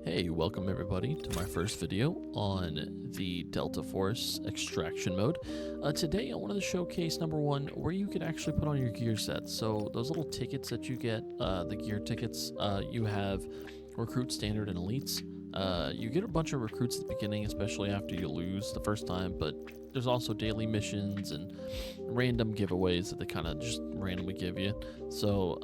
Hey, welcome everybody to my first video on the Delta Force extraction mode. Today I wanted to showcase number one, where you could actually put on your gear sets. So those little tickets that you get, the gear tickets, you have recruit, standard, and elites. You get a bunch of recruits at the beginning, especially after you lose the first time, but there's also daily missions and random giveaways that they kind of just randomly give you. So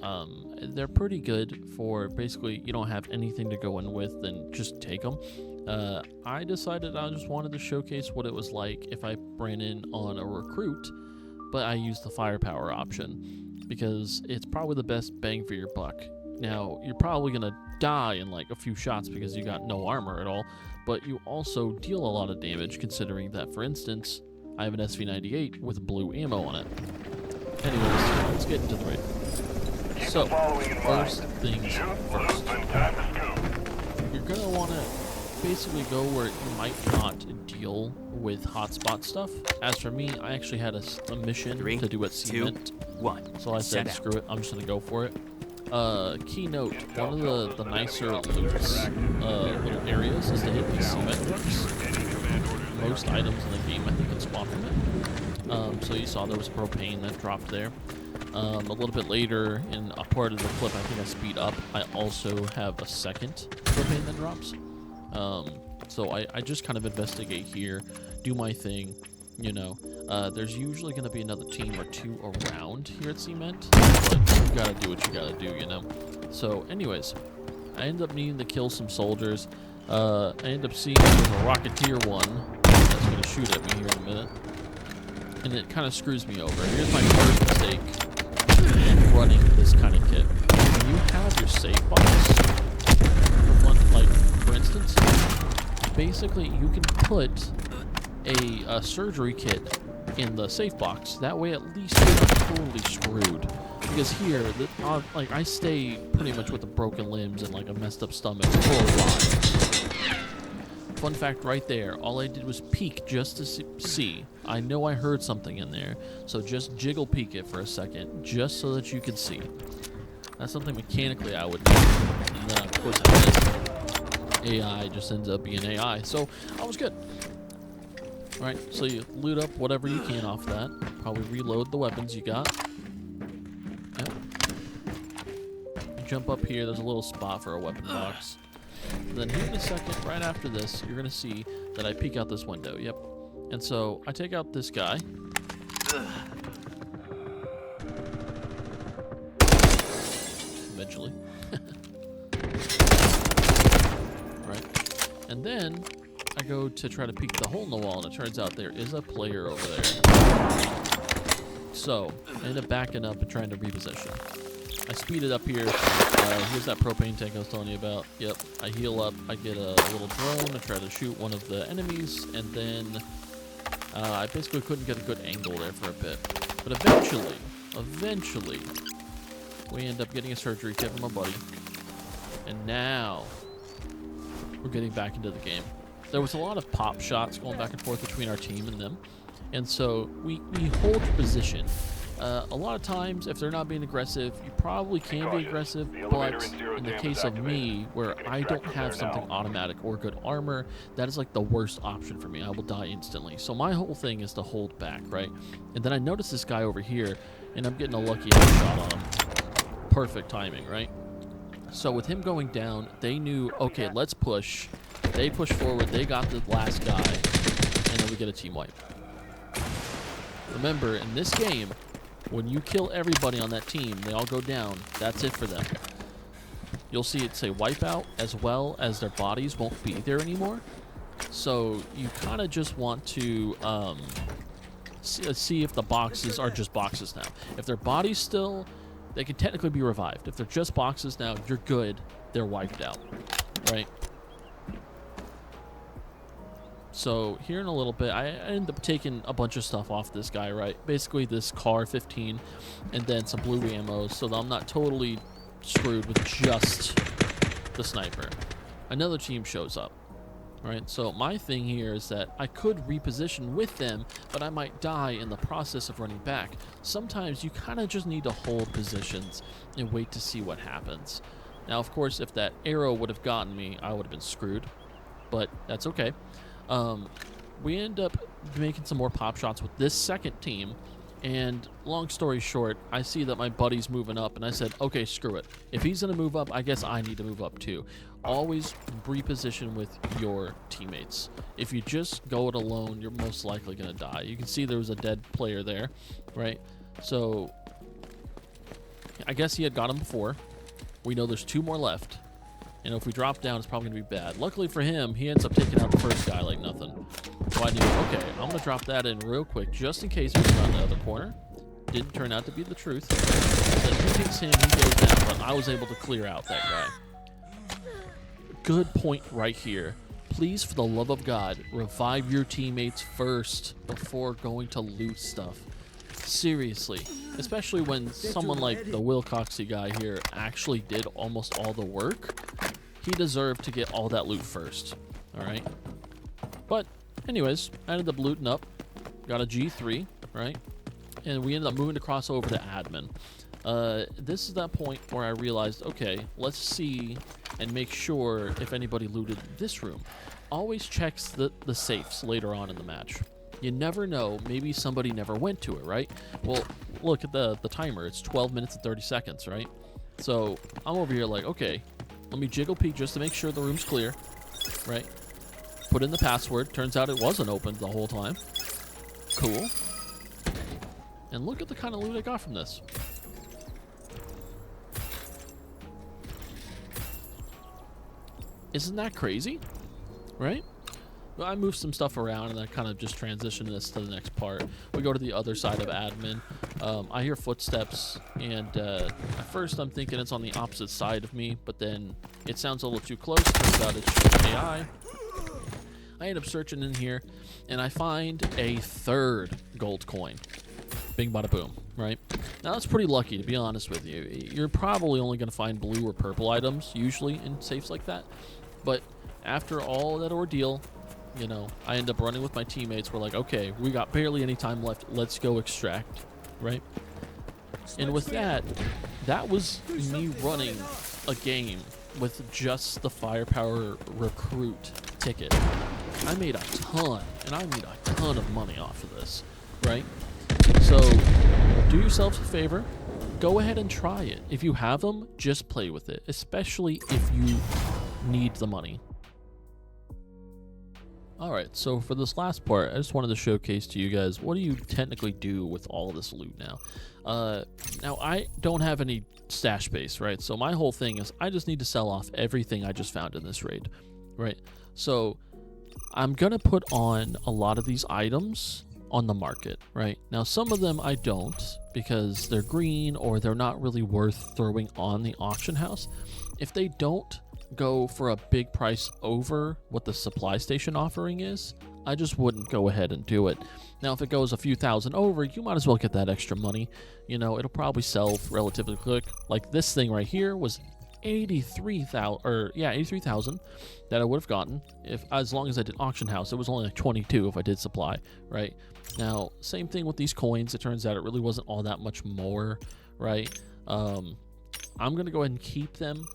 they're pretty good for basically you don't have anything to go in with, then just take them. I decided I just wanted to showcase what it was like if I ran in on a recruit, but I used the firepower option because it's probably the best bang for your buck. Now, you're probably going to die in like a few shots because you got no armor at all, but you also deal a lot of damage considering that, for instance, I have an SV98 with blue ammo on it. Anyways, let's get into the raid. So, first things first. You're going to want to basically go where you might not deal with hotspot stuff. As for me, I actually had a mission to do at Cement. 2, 1. So I said, screw it, I'm just going to go for it. Keynote, one of the nicer loots, little areas is to hit these cement trucks. Most items in the game, I think, can spawn from it. So you saw there was propane that dropped there. A little bit later in a part of the clip, I think I speed up, I also have a second propane that drops. So I just kind of investigate here, do my thing, you know. There's usually going to be another team or two around here at Cement, but you gotta do what you gotta do, you know? So, anyways, I end up needing to kill some soldiers. I end up seeing there's a Rocketeer one that's going to shoot at me here in a minute, and it kind of screws me over. Here's my first mistake in running this kind of kit. When you have your safe box, for instance, basically you can put a surgery kit in the safe box. That way at least you're not totally screwed. Because here, like, I stay pretty much with the broken limbs and like a messed up stomach for a while. Fun fact right there, all I did was peek just to see. I know I heard something in there, so just jiggle peek it for a second, just so that you can see. That's something mechanically I would do. And then of course I missed. AI just ends up being AI, so I was good. Alright, so you loot up whatever you can off that. Probably reload the weapons you got. Yep. You jump up here, there's a little spot for a weapon box. And then here in a second, right after this, you're going to see that I peek out this window. Yep. And so I take out this guy. Eventually. Right. And then I go to try to peek the hole in the wall, and it turns out there is a player over there. So I end up backing up and trying to reposition. I speed it up here. Here's that propane tank I was telling you about. Yep. I heal up. I get a little drone to try to shoot one of the enemies, and then I basically couldn't get a good angle there for a bit. But eventually, we end up getting a surgery kit from my buddy, and now we're getting back into the game. There was a lot of pop shots going back and forth between our team and them. And so we hold position. A lot of times, if they're not being aggressive, you probably can be aggressive. But in the case of me, where I don't have something automatic or good armor, that is like the worst option for me. I will die instantly. So my whole thing is to hold back, right? And then I notice this guy over here, and I'm getting a lucky headshot on him. Perfect timing, right? So with him going down, they knew, okay, let's push. They push forward, they got the last guy, and then we get a team wipe. Remember, in this game, when you kill everybody on that team, they all go down, that's it for them. You'll see it say wipeout, as well as their bodies won't be there anymore. So you kind of just want to see if the boxes are just boxes now. If their bodies still, they can technically be revived. If they're just boxes now, you're good, they're wiped out, right? So here in a little bit, I end up taking a bunch of stuff off this guy, right? Basically this car 15 and then some blue ammo so that I'm not totally screwed with just the sniper. Another team shows up, right? So my thing here is that I could reposition with them, but I might die in the process of running back. Sometimes you kind of just need to hold positions and wait to see what happens. Now, of course, if that arrow would have gotten me, I would have been screwed, but that's okay. We end up making some more pop shots with this second team, and long story short, I see that my buddy's moving up, and I said, okay, screw it. If he's going to move up, I guess I need to move up too. Always reposition with your teammates. If you just go it alone, you're most likely going to die. You can see there was a dead player there, right? So I guess he had got him before. We know there's 2 more left. And if we drop down, it's probably going to be bad. Luckily for him, he ends up taking out the first guy like nothing. So I knew, okay, I'm going to drop that in real quick just in case we around the other corner. Didn't turn out to be the truth. Then he takes him, he goes down, but I was able to clear out that guy. Good point right here. Please, for the love of God, revive your teammates first before going to loot stuff. Seriously. Especially when someone like the Wilcoxy guy here actually did almost all the work. He deserved to get all that loot first. Alright? But, anyways, I ended up looting up. Got a G3, right? And we ended up moving to cross over to admin. This is that point where I realized, okay, let's see and make sure if anybody looted this room. Always checks the safes later on in the match. You never know, maybe somebody never went to it, right? Well, look at the timer. It's 12 minutes and 30 seconds, right? So I'm over here like, okay, let me jiggle peek just to make sure the room's clear, right? Put in the password. Turns out it wasn't opened the whole time. Cool. And look at the kind of loot I got from this. Isn't that crazy? Right? Well, I moved some stuff around and I kind of just transitioned this to the next part. We go to the other side of admin. I hear footsteps, and at first I'm thinking it's on the opposite side of me, but then it sounds a little too close. Turns out it's just AI. I end up searching in here, and I find a 3rd gold coin. Bing bada boom, right? Now that's pretty lucky, to be honest with you. You're probably only going to find blue or purple items, usually, in safes like that. But after all that ordeal, you know, I end up running with my teammates. We're like, okay, we got barely any time left. Let's go extract, right? And with that, that was me running a game with just the Firepower Recruit ticket. I made a ton, and I made a ton of money off of this, right? So do yourselves a favor. Go ahead and try it. If you have them, just play with it, especially if you need the money. Alright, so for this last part, I just wanted to showcase to you guys, what do you technically do with all of this loot now? Now, I don't have any stash space, right? So my whole thing is, I just need to sell off everything I just found in this raid, right? So I'm going to put on a lot of these items on the market, right? Now, some of them I don't, because they're green or they're not really worth throwing on the auction house. If they don't go for a big price over what the supply station offering is, I just wouldn't go ahead and do it. Now, if it goes a few thousand over, you might as well get that extra money. You know, it'll probably sell relatively quick. Like this thing right here was 83,000 that I would have gotten if, as long as I did auction house. It was only like 22 if I did supply, right? Now, same thing with these coins. It turns out it really wasn't all that much more, right? I'm gonna go ahead and keep them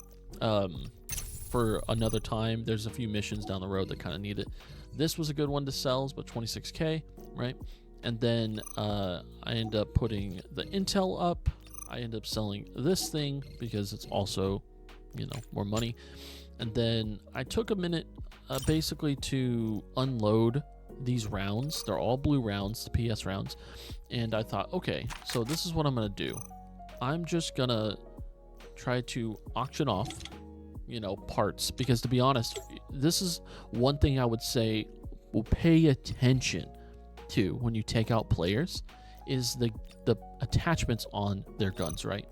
for another time. There's a few missions down the road that kind of need it. This was a good one to sell, but 26k, right? And then I end up putting the intel up. I end up selling this thing because it's also, you know, more money. And then I took a minute basically to unload these rounds. They're all blue rounds, the PS rounds. And I thought, okay, so this is what I'm gonna do. I'm just gonna try to auction off, you know, parts, because to be honest, this is one thing I would say will pay attention to when you take out players is the attachments on their guns, right?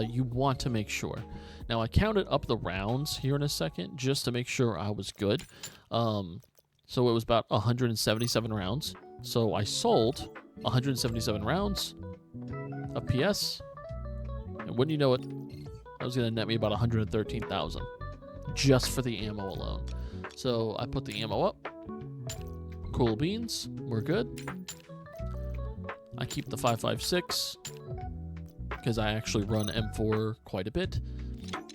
You want to make sure. Now, I counted up the rounds here in a second just to make sure I was good. So it was about 177 rounds. So I sold 177 rounds of PS, and wouldn't you know it, that was going to net me about 113,000 just for the ammo alone. So I put the ammo up. Cool beans. We're good. I keep the 5.56 because I actually run M4 quite a bit.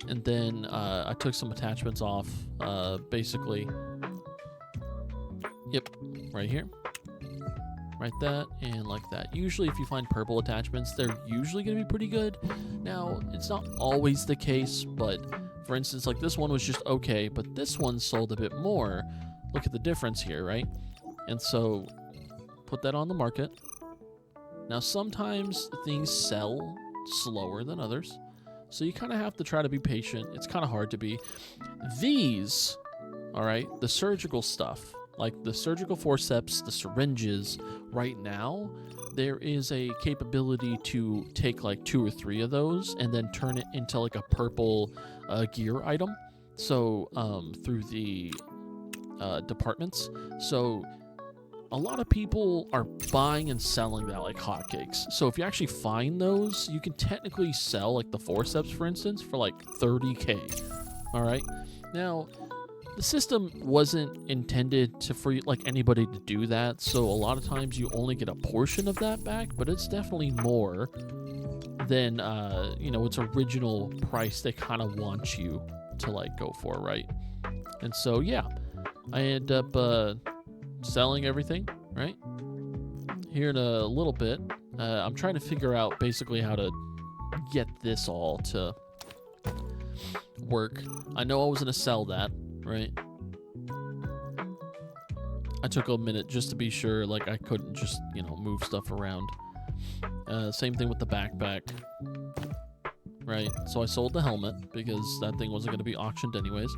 And then I took some attachments off, basically. Yep, right here. Right that, and like that. Usually if you find purple attachments, they're usually going to be pretty good. Now, it's not always the case, but for instance, like this one was just okay, but this one sold a bit more. Look at the difference here, right? And so, put that on the market. Now, sometimes things sell slower than others, so you kind of have to try to be patient. It's kind of hard to be. These, all right, the surgical stuff, like the surgical forceps, the syringes, right now, there is a capability to take like 2 or 3 of those and then turn it into like a purple gear item. So through the departments. So a lot of people are buying and selling that like hotcakes. So if you actually find those, you can technically sell like the forceps, for instance, for like 30K. All right. Now, the system wasn't intended for like anybody to do that, so a lot of times you only get a portion of that back, but it's definitely more than its original price they kind of want you to like go for, right? And so yeah, I end up selling everything, right? Here in a little bit, I'm trying to figure out basically how to get this all to work. I know I was gonna sell that, right? I took a minute just to be sure, like I couldn't just, move stuff around. Same thing with the backpack, right? So I sold the helmet because that thing wasn't going to be auctioned anyways.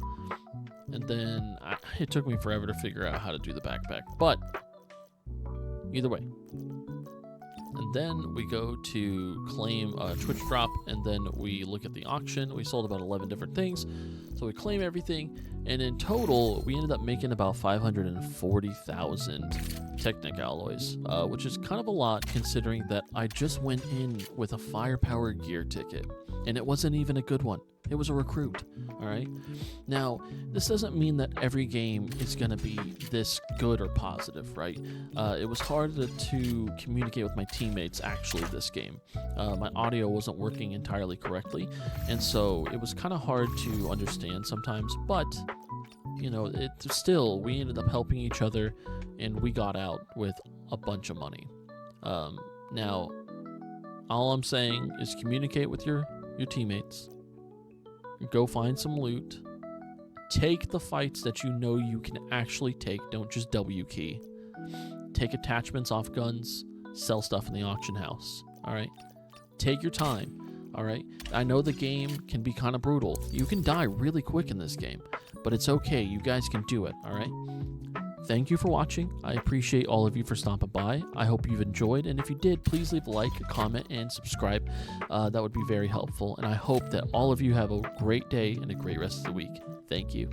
And then it took me forever to figure out how to do the backpack. But either way. And then we go to claim a Twitch drop, and then we look at the auction. We sold about 11 different things. So we claim everything, and in total, we ended up making about 540,000 Technic alloys, which is kind of a lot considering that I just went in with a firepower gear ticket, and it wasn't even a good one. It was a recruit, all right? Now, this doesn't mean that every game is going to be this good or positive, right? It was hard to communicate with my teammates, actually, this game. My audio wasn't working entirely correctly, and so it was kind of hard to understand sometimes, but, we ended up helping each other, and we got out with a bunch of money. Now, all I'm saying is communicate with your teammates. Go find some loot. Take the fights that you know you can actually take. Don't just W key. Take attachments off guns. Sell stuff in the auction house. All right? Take your time. All right? I know the game can be kind of brutal. You can die really quick in this game. But it's okay. You guys can do it. All right? Thank you for watching. I appreciate all of you for stopping by. I hope you've enjoyed, and if you did, please leave a like, a comment, and subscribe. That would be very helpful, and I hope that all of you have a great day and a great rest of the week. Thank you.